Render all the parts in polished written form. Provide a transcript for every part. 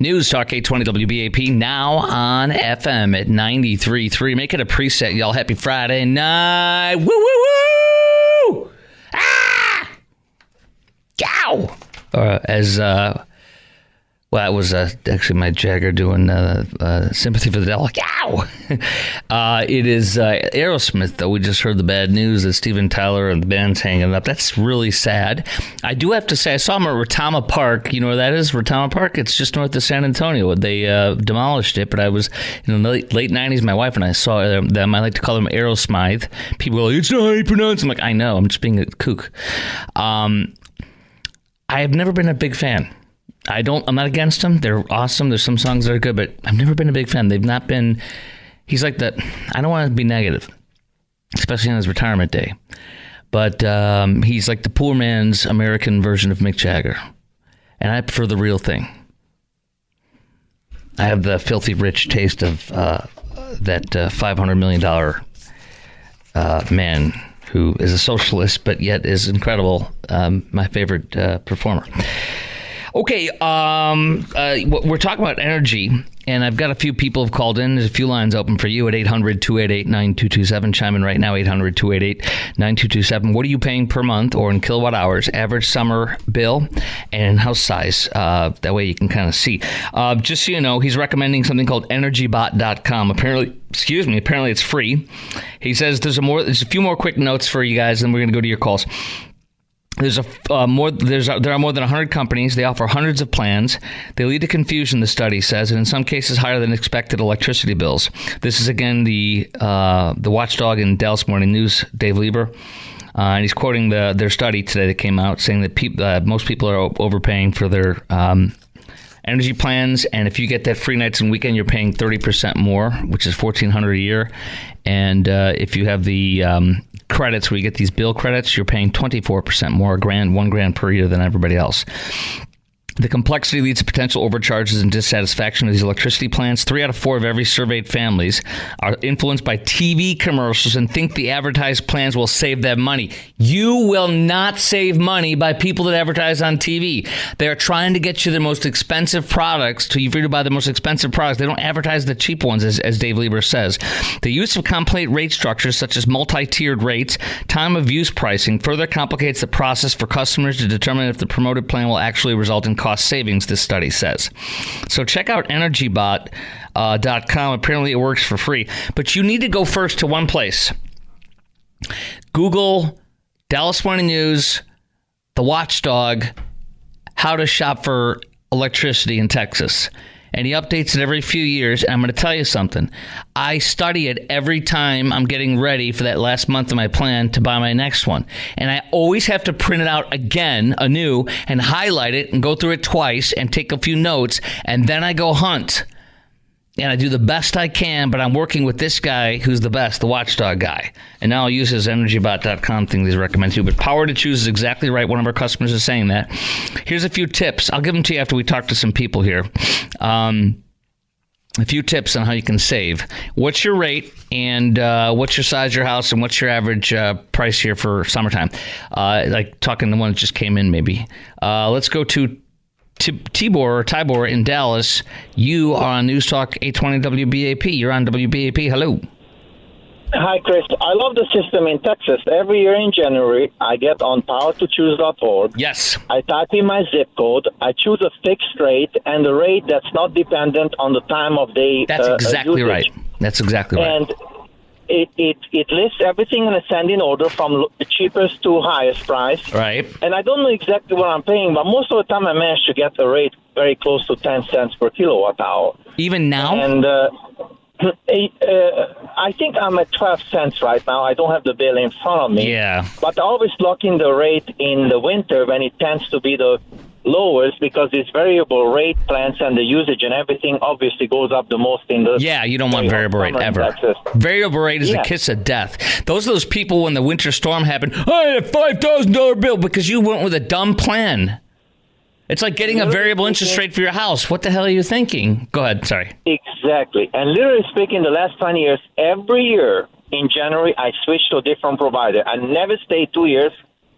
News Talk 820 WBAP, now on FM at 93.3. Make it a preset, y'all. Happy Friday night. Woo, woo, woo! Ah! Yow! Well, it was actually my Jagger doing Sympathy for the Devil. Yow! It is Aerosmith, though. We just heard the bad news that Steven Tyler and the band's hanging up. That's really sad. I do have to say, I saw him at Retama Park. You know where that is? Retama Park? It's just north of San Antonio. They demolished it, but I was in the late 90s. My wife and I saw them. I like to call them Aerosmith. People are like, it's not how you pronounce it. I'm like, I know. I'm just being a kook. I have never been a big fan. I'm not against them. They're awesome. There's some songs that are good, but I've never been a big fan. They've not been, he's like that. I don't want to be negative, especially on his retirement day, but he's like the poor man's American version of Mick Jagger. And I prefer the real thing. I have the filthy rich taste of that $500 million man who is a socialist, but yet is incredible. My favorite performer. Okay, we're talking about energy, and I've got a few people have called in. There's a few lines open for you at 800-288-9227. Chime in right now, 800-288-9227. What are you paying per month or in kilowatt hours, average summer bill, and house size? That way you can kind of see. Just so you know, he's recommending something called energybot.com. Apparently it's free. He says there's a few more quick notes for you guys, and we're going to go to your calls. There are more than 100 companies. They offer hundreds of plans. They lead to confusion, the study says, and in some cases higher than expected electricity bills. This is again the watchdog in Dallas Morning News, Dave Lieber, and he's quoting their study today that came out, saying that most people are overpaying for their energy plans, and if you get that free nights and weekend, you're paying 30% more, which is $1,400 a year. And if you have the credits, where you get these bill credits, you're paying 24% more, $1,000 per year than everybody else. The complexity leads to potential overcharges and dissatisfaction with these electricity plans. 3 out of 4 of every surveyed families are influenced by TV commercials and think the advertised plans will save them money. You will not save money by people that advertise on TV. They are trying to get you the most expensive products, to you to buy the most expensive products. They don't advertise the cheap ones, as Dave Lieber says. The use of complex rate structures, such as multi-tiered rates, time of use pricing, further complicates the process for customers to determine if the promoted plan will actually result in cost savings, this study says. So check out energybot.com. Apparently it works for free. But you need to go first to one place. Google, Dallas Morning News, the watchdog, how to shop for electricity in Texas. And he updates it every few years. And I'm going to tell you something. I study it every time I'm getting ready for that last month of my plan to buy my next one. And I always have to print it out again, anew, and highlight it and go through it twice and take a few notes. And then I go hunt. And I do the best I can, but I'm working with this guy who's the best, the watchdog guy. And now I'll use his energybot.com thing that he's recommended too. But power to choose is exactly right. One of our customers is saying that. Here's a few tips. I'll give them to you after we talk to some people here. A few tips on how you can save. What's your rate, and what's your size of your house, and what's your average price here for summertime? Like talking to one that just came in maybe. Let's go to Tibor in Dallas. You are on News Talk 820 WBAP. You're on WBAP. Hello. Hi, Chris. I love the system in Texas. Every year in January, I get on powertochoose.org. Yes. I type in my zip code. I choose a fixed rate, and the rate that's not dependent on the time of day. That's exactly usage. Right. That's exactly right. And it lists everything in ascending order from the cheapest to highest price. Right. And I don't know exactly what I'm paying, but most of the time I manage to get a rate very close to 10 cents per kilowatt hour. Even now? And I think I'm at 12 cents right now. I don't have the bill in front of me. Yeah. But I always lock in the rate in the winter when it tends to be the lowest, because these variable rate plans and the usage and everything obviously goes up the most in the... Yeah, you don't want variable rate ever. Variable rate is the kiss of death. Those are those people when the winter storm happened, I had a $5,000 bill because you went with a dumb plan. It's like getting a variable interest rate for your house. What the hell are you thinking? Go ahead, sorry. Exactly. And literally speaking, the last 20 years, every year in January, I switch to a different provider. I never stay 2 years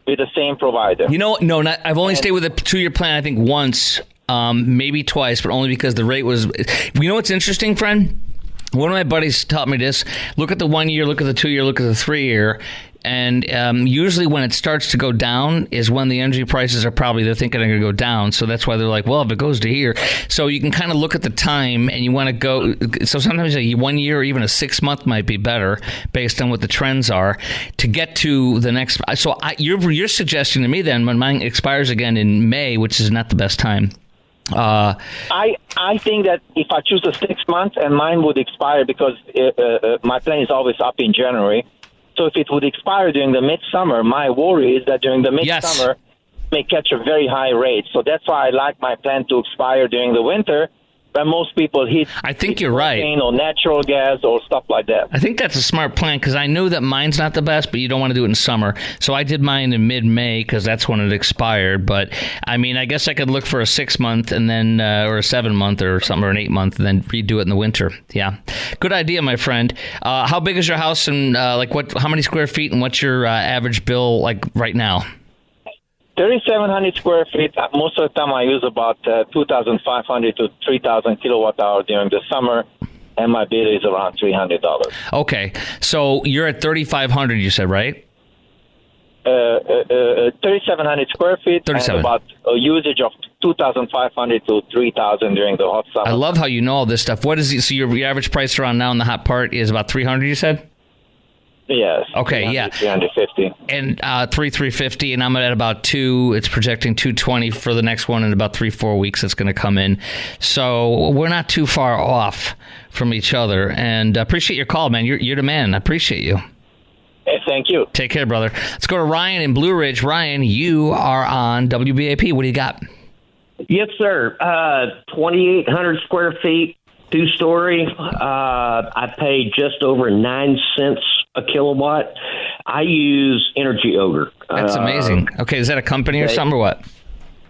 with the same provider. No, I've only stayed with a 2-year plan, I think once, maybe twice, but only because the rate was... You know what's interesting, friend? One of my buddies taught me this. Look at the 1 year, look at the 2 year, look at the 3 year. And usually when it starts to go down is when the energy prices are probably, they're thinking they're going to go down. So that's why they're like, well, if it goes to here. So you can kind of look at the time and you want to go. So sometimes a 1 year or even a 6 month might be better based on what the trends are to get to the next. So you're suggesting to me then when mine expires again in May, which is not the best time. I think that if I choose a 6 month and mine would expire because my plan is always up in January. So if it would expire during the midsummer, my worry is that during the midsummer, it may catch a very high rate. So that's why I like my plan to expire during the winter, when most people hit. I think you're right. Or natural gas or stuff like that. I think that's a smart plan because I knew that mine's not the best, but you don't want to do it in summer. So I did mine in mid-May because that's when it expired. But I mean, I guess I could look for a 6 month and then, or a 7 month or something, or an 8 month, and then redo it in the winter. Yeah, good idea, my friend. How big is your house and how many square feet and what's your average bill like right now? 3,700 square feet. Most of the time I use about 2,500 to 3,000 kilowatt hour during the summer, and my bill is around $300. Okay, so you're at 3,500, you said, right? 3,700 square feet 37. and about a usage of 2,500 to 3,000 during the hot summer. I love how you know all this stuff. What is it? So your average price around now in the hot part is about 300, you said? Yes. Okay, yeah. 350. And 350, and I'm at about 2. It's projecting 220 for the next one in about 3-4 weeks. It's going to come in. So we're not too far off from each other. And appreciate your call, man. You're the man. I appreciate you. Hey, thank you. Take care, brother. Let's go to Ryan in Blue Ridge. Ryan, you are on WBAP. What do you got? Yes, sir. 2,800 square feet, 2-story. I pay just over 9 cents a kilowatt. I use Energy Ogre. That's amazing. Okay, is that a company or something or what?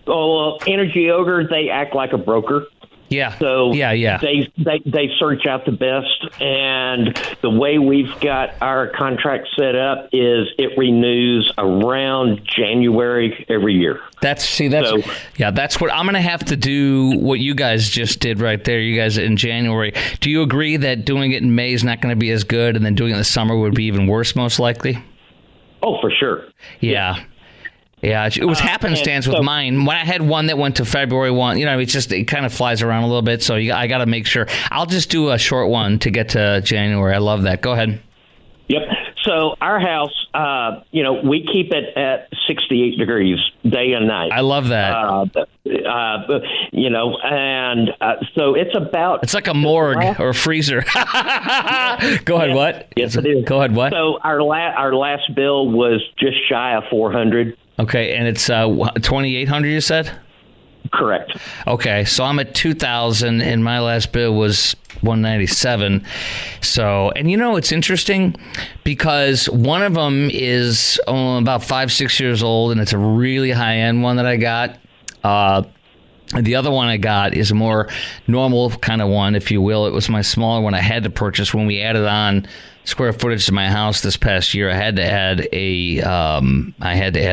Oh, Energy Ogre, they act like a broker. Yeah. So yeah. They search out the best, and the way we've got our contract set up is it renews around January every year. That's what I'm going to have to do. What you guys just did right there, you guys in January. Do you agree that doing it in May is not going to be as good, and then doing it in the summer would be even worse, most likely? Oh, for sure. Yeah. Yeah, it was happenstance with mine. When I had one that went to February 1, it kind of flies around a little bit. So I got to make sure. I'll just do a short one to get to January. I love that. Go ahead. Yep. So our house, we keep it at 68 degrees day and night. I love that. So it's about... It's like a morgue or a freezer. Go ahead, what? Yes, it is. Go ahead, what? So our last bill was just shy of 400. Okay, and it's 2,800, you said? Correct. Okay, so I'm at 2,000, and my last bill was 197. So, and it's interesting because one of them is about 5-6 years old, and it's a really high-end one that I got. The other one I got is a more normal kind of one, if you will. It was my smaller one I had to purchase when we added on square footage to my house this past year. I had to add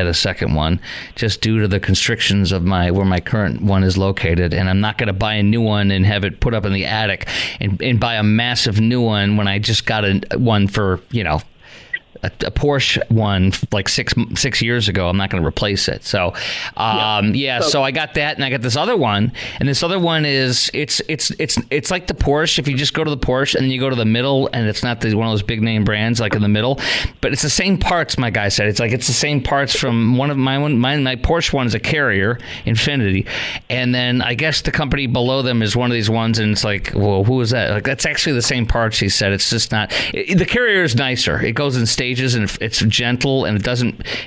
a second one just due to the constrictions of where my current one is located. And I'm not going to buy a new one and have it put up in the attic and buy a massive new one when I just got one for, a Porsche one like six years ago. I'm not going to replace it. So, so I got that, and I got this other one, and this other one is it's like the Porsche. If you just go to the Porsche and then you go to the middle, and it's not one of those big name brands like in the middle, but it's the same parts. My guy said it's the same parts from one of my Porsche one is a Carrier Infinity, and then I guess the company below them is one of these ones, and it's like, well, who is that? Like that's actually the same parts. He said it's just not. The Carrier is nicer. It goes in stages. And it's gentle, and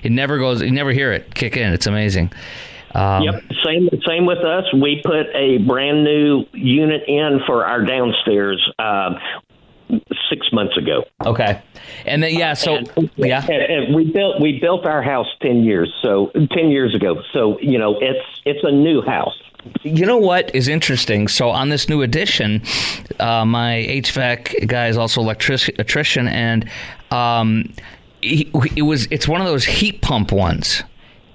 you never hear it kick in. It's amazing. Yep. Same with us. We put a brand new unit in for our downstairs 6 months ago. Okay. And then, and we built our house 10 years ago. So, it's a new house. You know what is interesting? So on this new addition, my HVAC guy is also electrician, and it's one of those heat pump ones.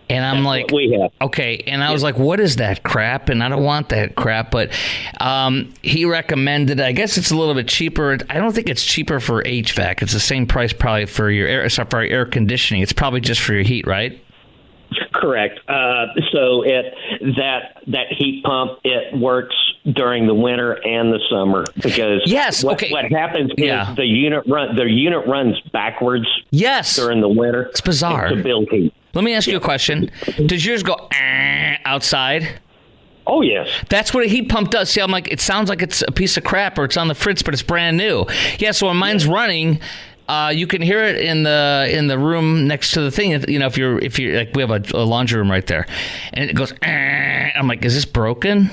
And I'm like, we have. Okay. And I was like, what is that crap? And I don't want that crap. But he recommended, I guess it's a little bit cheaper. I don't think it's cheaper for HVAC. It's the same price probably for your air conditioning. It's probably just for your heat, right? Correct. So that heat pump, it works during the winter and the summer because what happens is the unit runs backwards. Yes. During the winter. It's bizarre. To build heat. Let me ask you a question. Does yours go outside? Oh, yes. That's what a heat pump does. See, I'm like, it sounds like it's a piece of crap or it's on the fritz, but it's brand new. Yeah, so when mine's running, you can hear it in the room next to the thing. You know, if you're like, we have a laundry room right there, and it goes. I'm like, is this broken?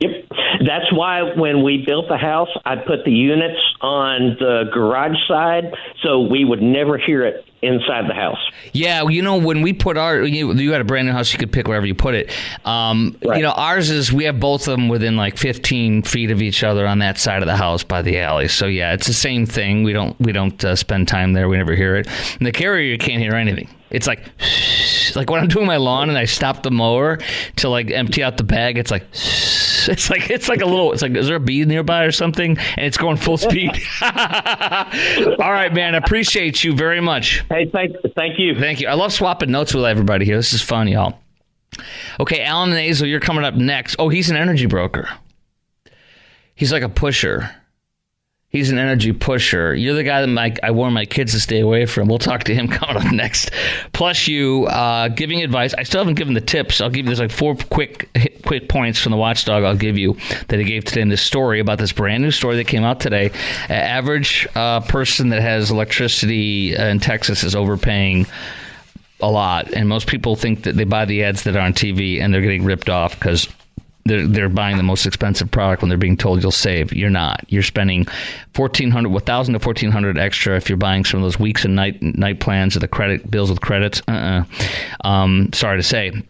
Yep. That's why when we built the house, I put the units on the garage side so we would never hear it inside the house. Yeah, you know, when we put you had a brand new house, you could pick wherever you put it. Right. You know, ours is, we have both of them within like 15 feet of each other on that side of the house by the alley. So yeah, it's the same thing. We don't spend time there. We never hear it. And the carrier, you can't hear anything. It's like when I'm doing my lawn and I stop the mower to like empty out the bag, it's like is there a bee nearby or something? And it's going full speed. All right, man. I appreciate you very much. Hey, thank you. Thank you. I love swapping notes with everybody here. This is fun, y'all. Okay, Alan and Hazel, you're coming up next. Oh, he's an energy broker. He's like a pusher. He's an energy pusher. You're the guy that I warn my kids to stay away from. We'll talk to him coming up next. Plus, you giving advice. I still haven't given the tips. I'll give you, there's like 4 quick points from the watchdog I'll give you that he gave today in this story about this brand new story that came out today. Average person that has electricity in Texas is overpaying a lot. And most people think that they buy the ads that are on TV and they're getting ripped off because they're buying the most expensive product when they're being told you'll save. You're not. You're spending $1,000 to $1,400 extra if you're buying some of those weeks and night plans or the credit bills with credits. Sorry to say.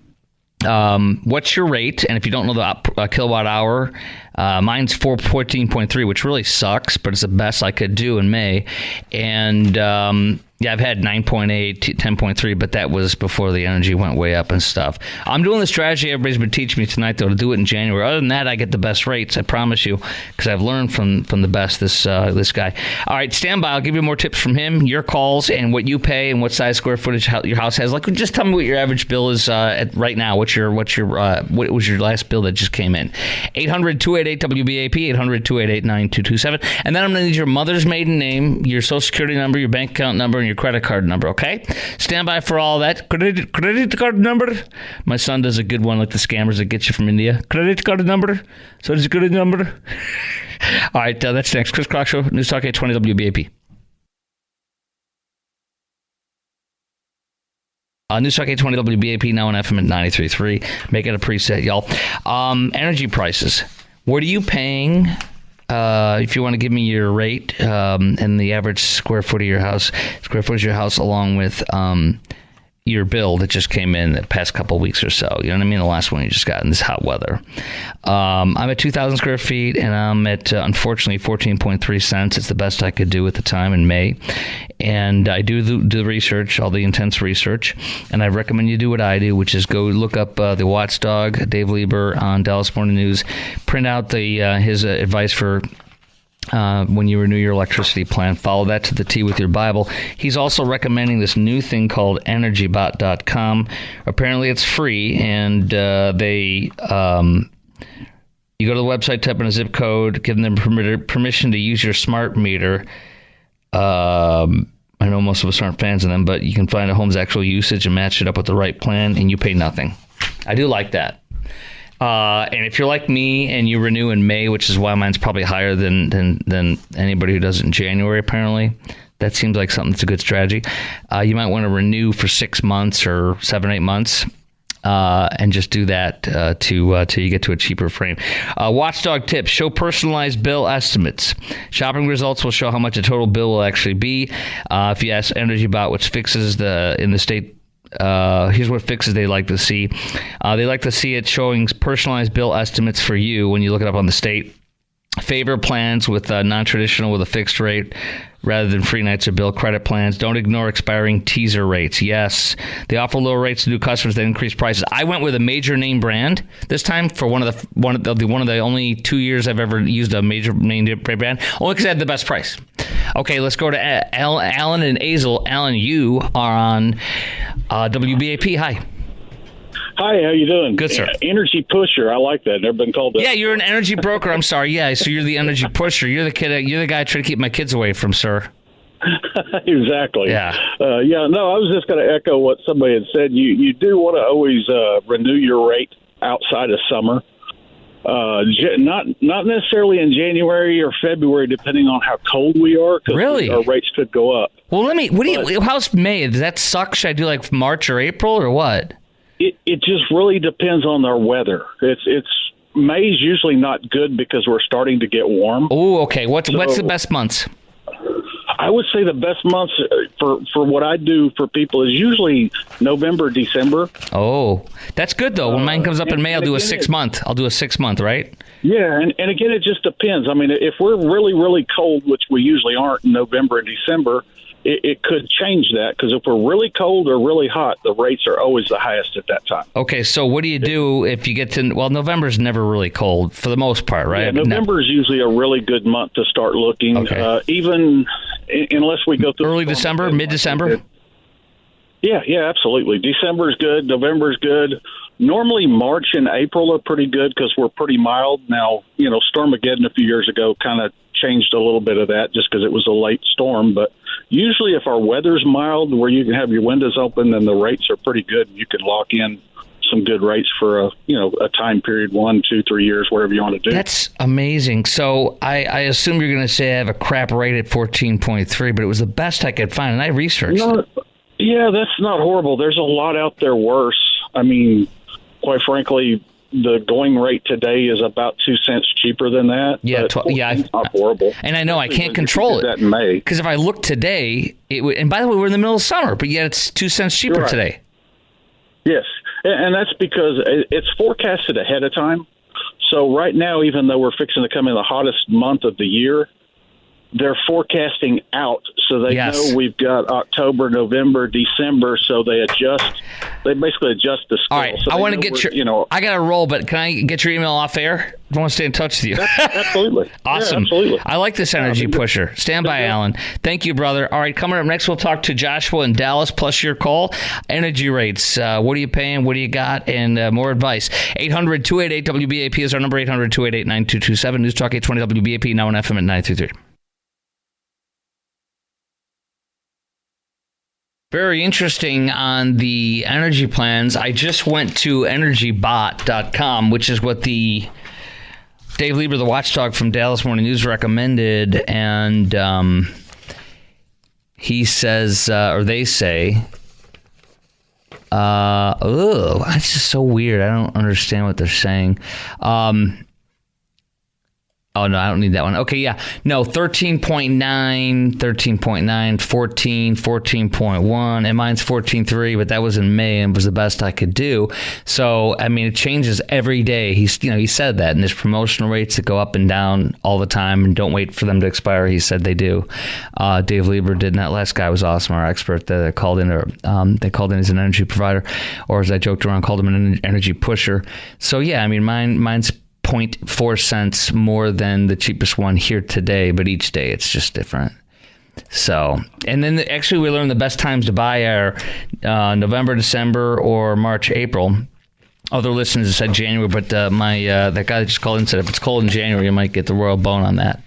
What's your rate? And if you don't know the kilowatt hour, mine's 14.3, which really sucks, but it's the best I could do in May. And yeah, I've had 9.8, 10.3, but that was before the energy went way up and stuff. I'm doing the strategy everybody's been teaching me tonight, though, to do it in January. Other than that, I get the best rates, I promise you, because I've learned from the best, this guy. All right, stand by. I'll give you more tips from him, your calls, and what you pay, and what size square footage your house has. Like, just tell me what your average bill is at right now. What was your last bill that just came in? 800-288-WBAP, 800-288-9227. And then I'm going to need your mother's maiden name, your social security number, your bank account number, and your credit card number, okay? Stand by for all that. Credit card number. My son does a good one like the scammers that get you from India. Credit card number. So it's a good number. All right, that's next. Chris Krok Show, News Talk 820 WBAP. News Talk 820 WBAP, now on FM at 93.3. Make it a preset, y'all. Energy prices. What are you paying? If you want to give me your rate and the average square footage of your house, along with your bill that just came in the past couple of weeks or so. You know what I mean? The last one you just got in this hot weather. I'm at 2,000 square feet, and I'm at, unfortunately, 14.3 cents. It's the best I could do at the time in May. And I do the research, all the intense research, and I recommend you do what I do, which is go look up the Watchdog, Dave Lieber, on Dallas Morning News. Print out his advice for when you renew your electricity plan. Follow that to the T with your Bible. He's also recommending this new thing called EnergyBot.com. Apparently it's free, and you go to the website, type in a zip code, give them permission to use your smart meter. I know most of us aren't fans of them, but you can find a home's actual usage and match it up with the right plan, and you pay nothing. I do like that. And if you're like me and you renew in May, which is why mine's probably higher than anybody who does it in January, apparently, that seems like something that's a good strategy. You might want to renew for 6 months or 7-8 months, and just do that till you get to a cheaper frame. Watchdog tips: show personalized bill estimates. Shopping results will show how much a total bill will actually be. If you ask EnergyBot, which fixes in the state. Here's what fixes they like to see. They like to see it showing personalized bill estimates for you when you look it up on the state. Favor plans with non-traditional with a fixed rate rather than free nights or bill credit plans. Don't ignore expiring teaser rates. Yes, they offer lower rates to new customers that increase prices. I went with a major name brand this time for one of the only 2 years I've ever used a major name brand, only because I had the best price. Okay, let's go to Alan and Azel. Alan, you are on WBAP. Hi. Hi, how you doing? Good, sir. Energy pusher. I like that. Never been called that. Yeah, you're an energy broker. I'm sorry. Yeah, so you're the energy pusher. You're the kid. You're the guy trying to keep my kids away from, sir. Exactly. Yeah. No, I was just going to echo what somebody had said. You do want to always renew your rate outside of summer. Not necessarily in January or February, depending on how cold we are. Really? Our rates could go up. Well, how's May? Does that suck? Should I do like March or April or what? It just really depends on our weather. It's May's usually not good because we're starting to get warm. Oh, okay. What's the best months? I would say the best months for what I do for people is usually November, December. Oh, that's good though. When mine comes up in May, I'll do a 6 month. I'll do a 6 month, right? Yeah, and again, it just depends. I mean, if we're really, really cold, which we usually aren't in November and December, it could change that, because if we're really cold or really hot, the rates are always the highest at that time. Okay, so what do you do if you get to, well, November's never really cold for the most part, right? Yeah, November is usually a really good month to start looking, okay. Even unless we go through... Early December, mid-December? Yeah, absolutely. December is good, November is good. Normally March and April are pretty good because we're pretty mild. Now, Stormageddon a few years ago kind of changed a little bit of that just because it was a late storm, but usually if our weather's mild where you can have your windows open, then the rates are pretty good. You can lock in some good rates for a time period, 1, 2, 3 years, whatever you want to do. That's amazing. So I assume you're going to say I have a crap rate at 14.3, but it was the best I could find, and I researched it. Yeah, that's not horrible. There's a lot out there worse. I mean, quite frankly, the going rate today is about 2 cents cheaper than that. Yeah, it's not horrible. And I know I can't control it. That in May. Because if I look today, and by the way, we're in the middle of summer, but yet it's 2 cents cheaper today. Yes, and that's because it's forecasted ahead of time. So right now, even though we're fixing to come in the hottest month of the year, they're forecasting out, so they know we've got October, November, December, so they basically adjust the scale. All right, so I want to get I got to roll, but can I get your email off air? I want to stay in touch with you. Absolutely. Awesome. Yeah, absolutely. I like this energy pusher. Stand by, Alan. Thank you, brother. All right, coming up next, we'll talk to Joshua in Dallas, plus your call. Energy rates. What are you paying? What do you got? And more advice. 800-288-WBAP is our number, 800-288-9227. News Talk 820 WBAP, now on FM at 933. Very interesting on the energy plans. I just went to energybot.com, which is what the Dave Lieber, the watchdog from Dallas Morning News, recommended. And he says, or they say, that's just so weird. I don't understand what they're saying. Oh, no, I don't need that one. Okay, yeah. No, 13.9, 14, 14.1, and mine's 14.3, but that was in May and was the best I could do. So, I mean, it changes every day. He said that, and there's promotional rates that go up and down all the time, and don't wait for them to expire. He said they do. Dave Lieber did, and that last guy was awesome, our expert that called in, they called in as an energy provider, or as I joked around, called him an energy pusher. So, yeah, I mean, mine's 0.4 cents more than the cheapest one here today, but each day it's just different. So, and then actually we learned the best times to buy are November, December, or March, April. Other listeners said January, but that guy that just called in said if it's cold in January, you might get the royal bone on that.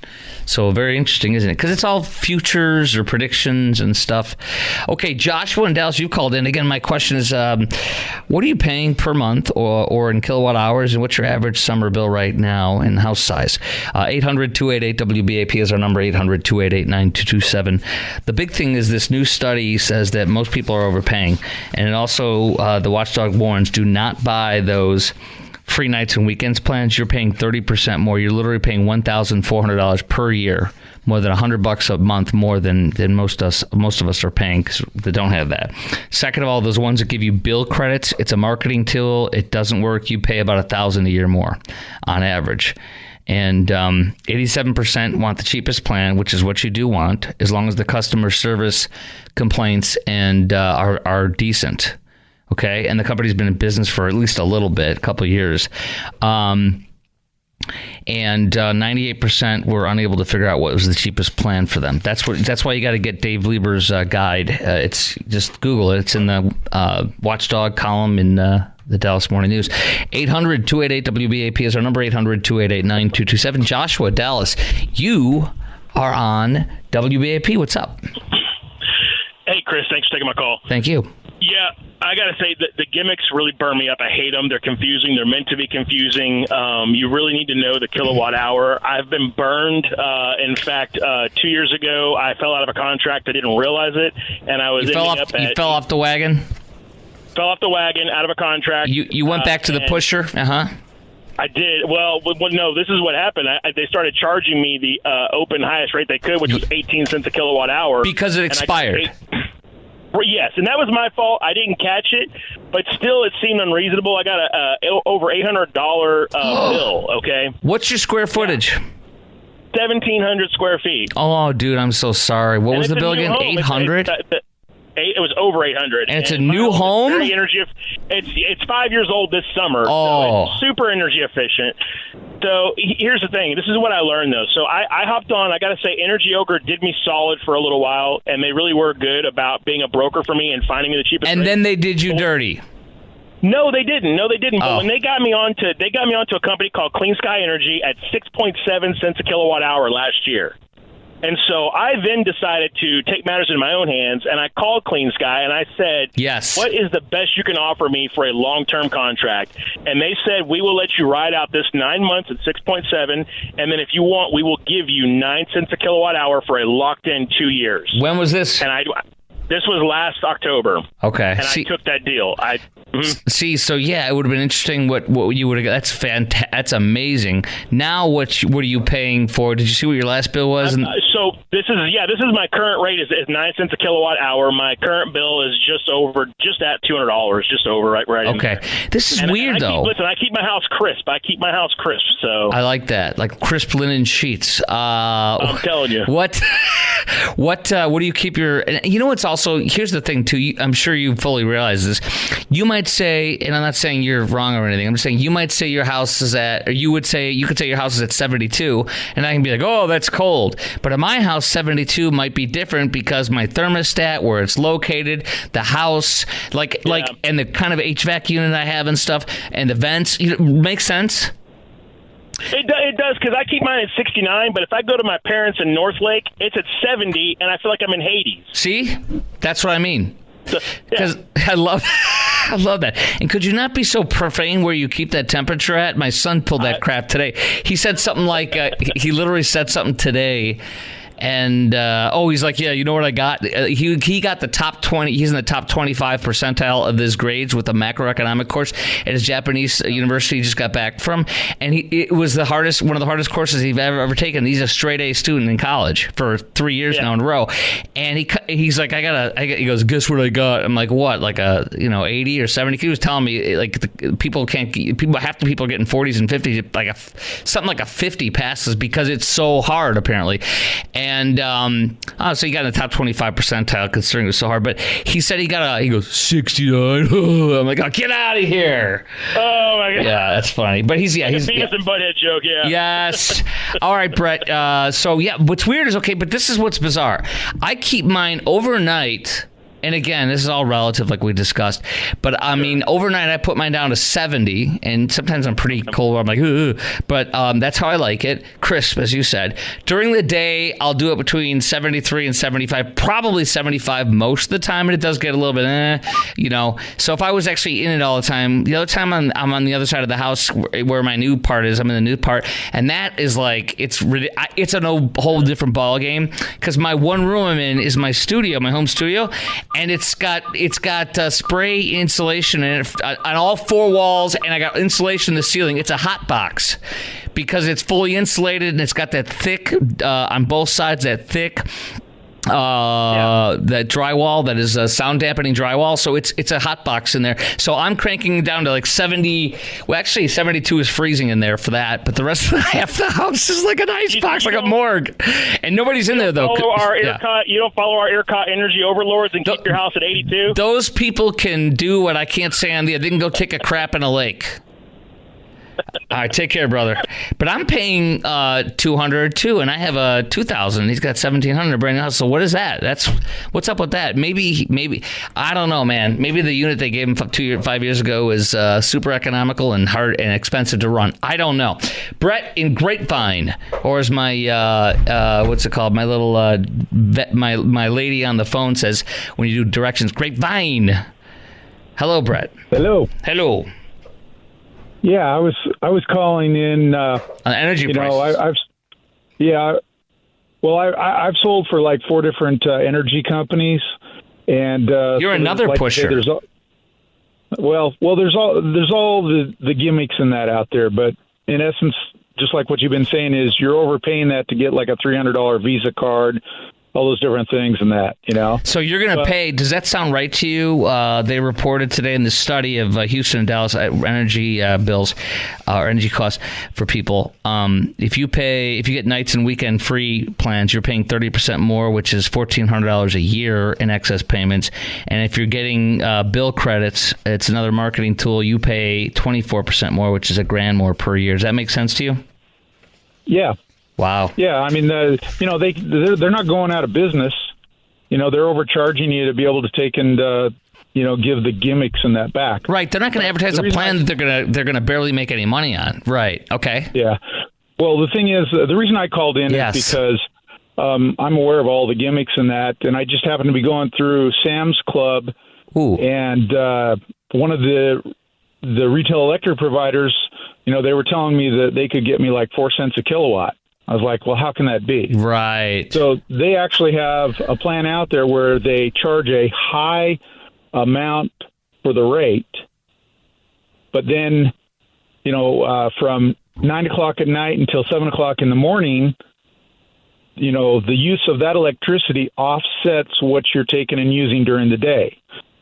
So very interesting, isn't it? Because it's all futures or predictions and stuff. Okay, Joshua in Dallas, you called in. Again, my question is, what are you paying per month or in kilowatt hours, and what's your average summer bill right now in house size? 800-288-WBAP is our number, 800-288-9227. The big thing is this new study says that most people are overpaying. And it also, the watchdog warns, do not buy those free nights and weekends plans. You're paying 30% more. You're literally paying $1,400 per year, more than $100 a month more than most of us are paying because they don't have that. Second of all, those ones that give you bill credits, it's a marketing tool. It doesn't work. You pay about $1,000 a year more on average. And 87% want the cheapest plan, which is what you do want, as long as the customer service complaints and are decent. Okay, and the company's been in business for at least a little bit, a couple of years. And 98% were unable to figure out what was the cheapest plan for them. That's why you got to get Dave Lieber's guide. It's just Google it. It's in the Watchdog column in the Dallas Morning News. 800-288-WBAP is our number. 800-288-9227. Joshua, Dallas, you are on WBAP. What's up? Hey, Chris. Thanks for taking my call. Thank you. Yeah, I got to say that the gimmicks really burn me up. I hate them. They're confusing. They're meant to be confusing. You really need to know the kilowatt hour. I've been burned. In fact, 2 years ago, I fell out of a contract. I didn't realize it, and I was You fell off the wagon? Fell off the wagon, out of a contract. You went back to the pusher? Uh-huh. I did. Well, no, this is what happened. They started charging me the open highest rate they could, which was 18 cents a kilowatt hour. Because it expired. Yes, and that was my fault. I didn't catch it, but still it seemed unreasonable. I got a over $800 bill, okay? What's your square footage? 1,700 square feet. Oh, dude, I'm so sorry. What was the bill again? 800? It was over 800. And it's a new home? It's 5 years old this summer. Oh. So it's super energy efficient. So here's the thing. This is what I learned, though. So I hopped on. I got to say, Energy Ogre did me solid for a little while, and they really were good about being a broker for me and finding me the cheapest And rate. then they did you dirty. No, they didn't. But Oh. when they got me onto a company called Clean Sky Energy at 6.7 cents a kilowatt hour last year. And so I then decided to take matters in my own hands, and I called Clean Sky, and I said, yes, what is the best you can offer me for a long-term contract? And they said, we will let you ride out this 9 months at 6.7, and then if you want, we will give you 9 cents a kilowatt hour for a locked-in 2 years. When was this? And this was last October. Okay. And I took that deal. See, so yeah, it would have been interesting what you would have got. That's fantastic. That's amazing. Now, what are you paying for? Did you see what your last bill was? So this is my current rate is 9 cents a kilowatt hour. My current bill is just at $200, just over right. Okay, this is weird though. Listen, I keep my house crisp. So I like that, like crisp linen sheets. I'm telling you. What do you keep your? You know, it's also here's the thing too. I'm sure you fully realize this. You might say, and I'm not saying you're wrong or anything. I'm just saying you might say your house is at, or you could say your house is at 72, and I can be like, oh, that's cold. But at my house, 72 might be different because my thermostat, where it's located, the house, and the kind of HVAC unit I have and stuff, and the vents. Makes sense. It does, because I keep mine at 69, but if I go to my parents in Northlake, it's at 70, and I feel like I'm in Hades. See? That's what I mean. Because I love that. And could you not be so profane where you keep that temperature at? My son pulled that crap today. He said something like, he literally said something today. And, he's like, yeah, you know what I got? He got the top 20. He's in the top 25 percentile of his grades with a macroeconomic course at his Japanese university he just got back from. And it was one of the hardest courses he's ever taken. He's a straight A student in college for 3 years now in a row. And he's like, he goes, guess what I got? I'm like, what? Like 80 or 70? He was telling me like half the people are getting 40s and 50s, like something like a 50 passes because it's so hard apparently. And so he got in the top 25 percentile considering it was so hard. But he said he goes 69. I'm like, oh, get out of here. Oh my God. Yeah, that's funny. But he's Beavis and Butthead joke. Yeah. Yes. All right, Brett. What's weird is but this is what's bizarre. I keep mine overnight. And again, this is all relative, like we discussed. But I mean, overnight I put mine down to 70, and sometimes I'm pretty cold. I'm like, ugh. But that's how I like it, crisp, as you said. During the day, I'll do it between 73 and 75, probably 75 most of the time, and it does get a little bit, So if I was actually in it all the time, the other time I'm on the other side of the house where my new part is. I'm in the new part, and that is like it's a whole different ball game because my one room I'm in is my studio, my home studio. And it's got spray insulation in it on all four walls, and I got insulation in the ceiling. It's a hot box because it's fully insulated, and it's got that thick on both sides, that thick that drywall that is sound dampening drywall. So it's a hot box in there. So I'm cranking it down to like 70. Well, actually 72 is freezing in there for that. But the rest of half the house is like an ice box, like a morgue. And nobody's in there though. You don't follow our ERCOT energy overlords and keep your house at 82? Those people can do what I can't say on the other. They can go take a crap in a lake. All right, take care, brother. But I'm paying $200 too, and I have a $2,000. He's got $1,700 brand new house. So what is that? What's up with that? Maybe I don't know, man. Maybe the unit they gave him 5 years ago is super economical and hard and expensive to run. I don't know. Brett in Grapevine, or as my what's it called? My little my lady on the phone says when you do directions, Grapevine. Hello, Brett. Hello. Yeah, I was calling in on energy prices. I've sold for like 4 different energy companies, and you're another pusher. There's all the gimmicks in that out there, but in essence, just like what you've been saying, is you're overpaying that to get like a $300 Visa card. All those different things and that, So you're going to pay. Does that sound right to you? They reported today in the study of Houston and Dallas energy bills or energy costs for people. If you get nights and weekend free plans, you're paying 30% more, which is $1,400 a year in excess payments. And if you're getting bill credits, it's another marketing tool. You pay 24% more, which is $1,000 more per year. Does that make sense to you? Yeah. Wow. Yeah, I mean, they're not going out of business. They're overcharging you to be able to take and give the gimmicks and that back. Right. They're not going to advertise a plan that they're gonna barely make any money on. Right. Okay. Yeah. Well, the thing is, the reason I called in is because I'm aware of all the gimmicks and that, and I just happened to be going through Sam's Club, and one of the retail electric providers, they were telling me that they could get me like 4 cents a kilowatt. I was like, well, how can that be? Right. So they actually have a plan out there where they charge a high amount for the rate, but then, from 9 o'clock at night until 7 o'clock in the morning, the use of that electricity offsets what you're taking and using during the day.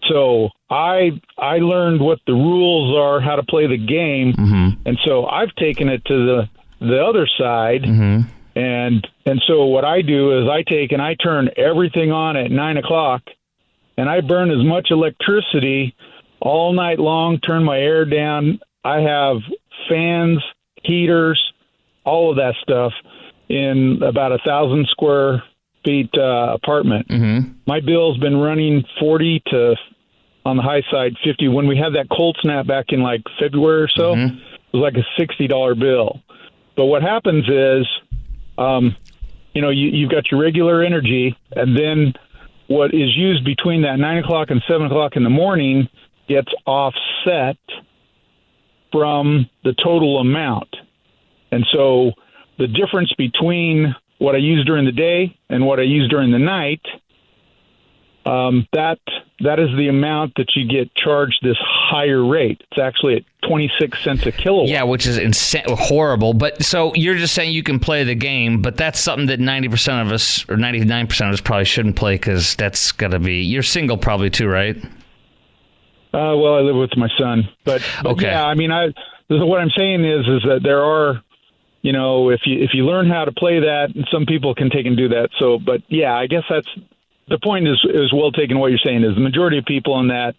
So I learned what the rules are, how to play the game, and so I've taken it to the other side, and so what I do is I take and I turn everything on at 9 o'clock, and I burn as much electricity all night long, turn my air down. I have fans, heaters, all of that stuff in about 1,000 square feet apartment. My bill's been running 40 to, on the high side, 50. When we had that cold snap back in like February or so, it was like a $60 bill. But what happens is, you've got your regular energy, and then what is used between that 9 o'clock and 7 o'clock in the morning gets offset from the total amount. And so the difference between what I use during the day and what I use during the night, that is the amount that you get charged this higher rate. It's actually at 26 cents a kilowatt. Yeah, which is horrible. But so you're just saying you can play the game, but that's something that 90% of us or 99% of us probably shouldn't play, because that's got to be. You're single probably too, right? Well, I live with my son, but okay. Yeah, I mean, what I'm saying is that there are, if you learn how to play that, some people can take and do that. So, but yeah, I guess that's. The point is well taken. What you're saying is the majority of people in that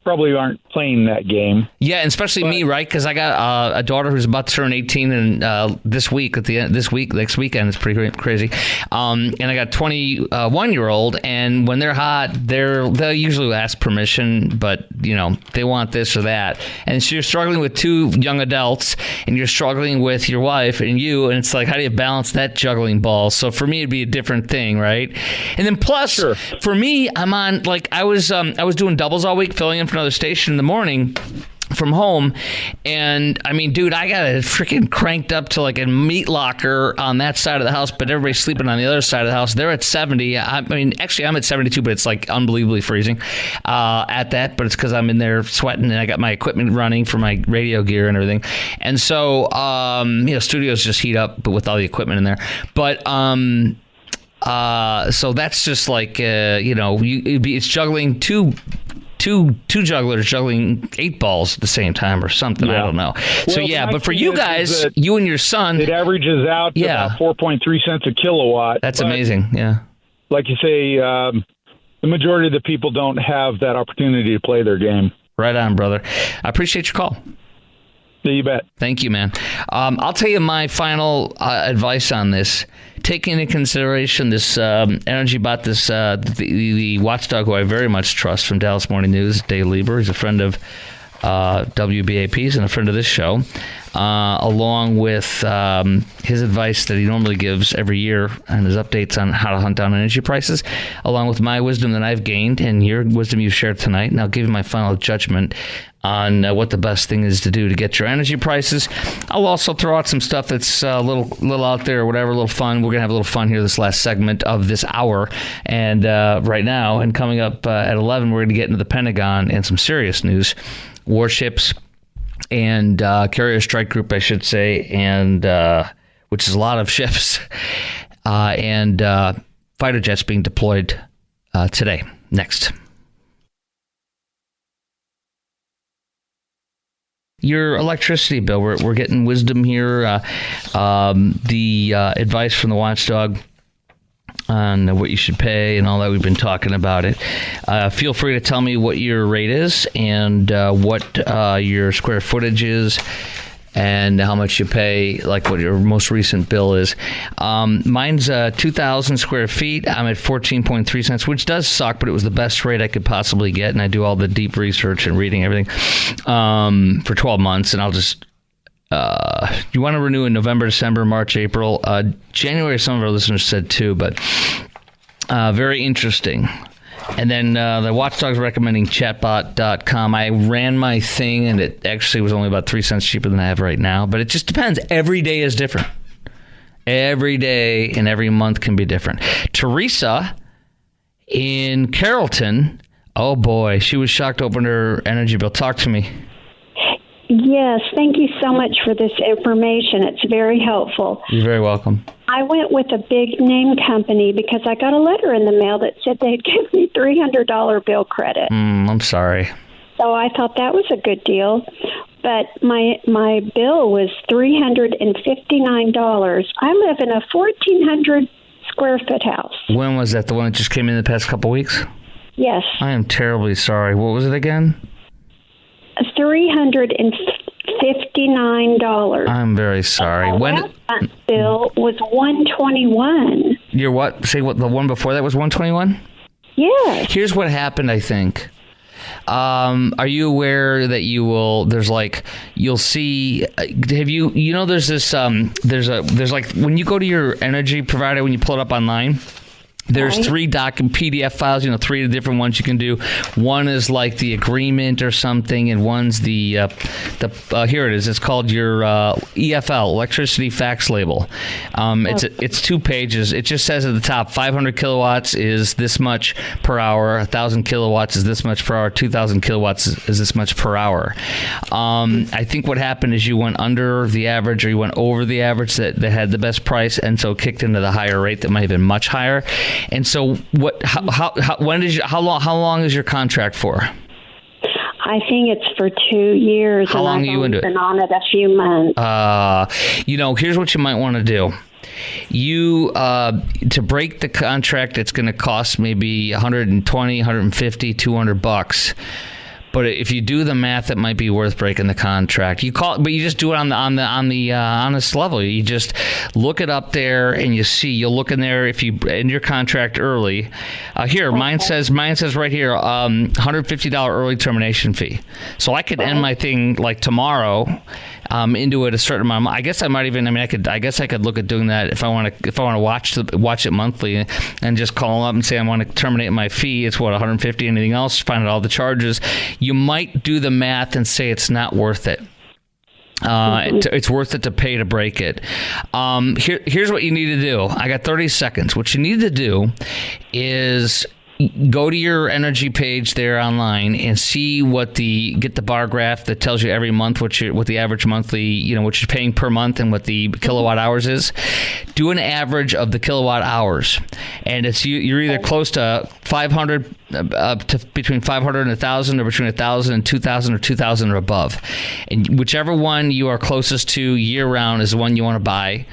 probably aren't playing that game. Yeah, and especially me, right? Because I got a daughter who's about to turn 18, and next weekend, it's pretty crazy. And I got a 21-year-old, and when they're hot, they'll usually ask permission, but they want this or that. And so you're struggling with 2 young adults, and you're struggling with your wife and you, and it's like, how do you balance that juggling ball? So for me, it'd be a different thing, right? And then plus, for me, I'm on I was doing doubles all week, filling in for another station in the morning from home, and I mean, dude, I got it freaking cranked up to like a meat locker on that side of the house, but everybody's sleeping on the other side of the house. They're at 70. I mean, actually, I'm at 72, but it's like unbelievably freezing at that. But it's because I'm in there sweating, and I got my equipment running for my radio gear and everything. And so, studios just heat up, but with all the equipment in there. But So that's just like, it's juggling two jugglers juggling 8 balls at the same time or something. I don't know. So, but for you guys, you and your son... It averages out to about 4.3 cents a kilowatt. That's amazing, yeah. Like you say, the majority of the people don't have that opportunity to play their game. Right on, brother. I appreciate your call. You bet. Thank you, man. I'll tell you my final advice on this. Take into consideration this energy bot, the watchdog who I very much trust from Dallas Morning News, Dave Lieber. He's a friend of WBAP's and a friend of this show, along with his advice that he normally gives every year and his updates on how to hunt down energy prices, along with my wisdom that I've gained and your wisdom you've shared tonight. And I'll give you my final judgment on what the best thing is to do to get your energy prices. I'll also throw out some stuff that's a little out there or whatever, a little fun. We're going to have a little fun here this last segment of this hour. And right now, and coming up at 11, we're going to get into the Pentagon and some serious news. Warships and carrier strike group, I should say, and which is a lot of ships, and fighter jets being deployed today. Next. Your electricity bill, we're getting wisdom here. The advice from the watchdog on what you should pay and all that. We've been talking about it. Feel free to tell me what your rate is and what your square footage is and how much you pay, like what your most recent bill is. Mine's 2,000 square feet. I'm at 14.3 cents, which does suck, but it was the best rate I could possibly get, and I do all the deep research and reading everything for 12 months, and I'll just... you want to renew in November, December, March, April. January, some of our listeners said too, but very interesting. And then the watchdog's recommending chatbot.com. I ran my thing, and it actually was only about 3 cents cheaper than I have right now. But it just depends. Every day is different. Every day and every month can be different. Teresa in Carrollton, oh boy, she was shocked to open her energy bill. Talk to me. Yes, thank you so much for this information. It's very helpful. You're very welcome. I went with a big name company because I got a letter in the mail that said they'd give me $300 bill credit. I'm sorry. So I thought that was a good deal. But my bill was $359. I live in a 1,400 square foot house. When was that? The one that just came in the past couple weeks? Yes. I am terribly sorry. What was it again? $359. I'm very sorry. When that bill was $121. Your what? Say what? The one before that was $121? Yes. Here's what happened, I think. Are you aware that you'll see, have you, there's this, there's like, when you go to your energy provider, when you pull it up online, there's 3 PDF files, 3 different ones you can do. One is like the agreement or something, and one's the here it is. It's called your EFL, electricity fax label. It's 2 pages. It just says at the top, 500 kilowatts is this much per hour, 1,000 kilowatts is this much per hour, 2,000 kilowatts is this much per hour. I think what happened is you went under the average or you went over the average that had the best price, and so kicked into the higher rate that might have been much higher. And so, how long is your contract for? I think it's for 2 years. How long are you into it? I've been on it a few months. Here's what you might want to do. To break the contract, it's going to cost maybe $120, $150, $200. But if you do the math, it might be worth breaking the contract. You just do it on the honest level. You just look it up there, and you'll look in there if you end your contract early. Mine says right here, $150 early termination fee. So I could end my thing like tomorrow. Into it a certain amount. I guess I might even. I could look at doing that if I want to watch it monthly and just call up and say I want to terminate my fee. It's what, $150. Anything else? Find out all the charges. You might do the math and say it's not worth it. It's worth it to pay to break it. Here's what you need to do. I got 30 seconds. What you need to do is go to your energy page there online and see get the bar graph that tells you every month what the average monthly, what you're paying per month and what the kilowatt hours is. Do an average of the kilowatt hours, and you're either close to 500, to between 500 and 1,000, or between 1,000 and 2,000, or 2,000 or above, and whichever one you are closest to year round is the one you want to buy.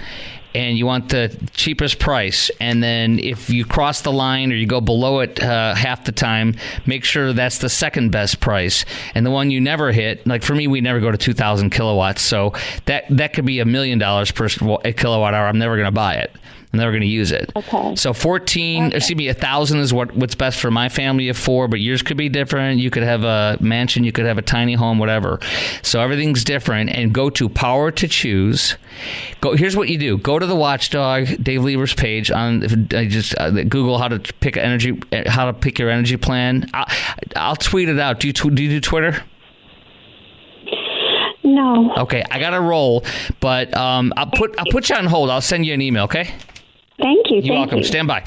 And you want the cheapest price. And then if you cross the line or you go below it half the time, make sure that's the second best price. And the one you never hit, like for me, we never go to 2,000 kilowatts. So that could be $1 million per kilowatt hour. I'm never going to buy it. I'm never going to use it. Okay. So 1,000 is what's best for my family of 4, but yours could be different. You could have a mansion, you could have a tiny home, whatever. So everything's different. And go to Power to Choose. Here's what you do. Go to the Watchdog Dave Lieber's page on just Google how to pick your energy plan. I'll tweet it out. Do you do Twitter? No. Okay, I got to roll, but I'll put you on hold. I'll send you an email. Okay. Thank you. You're welcome. Stand by.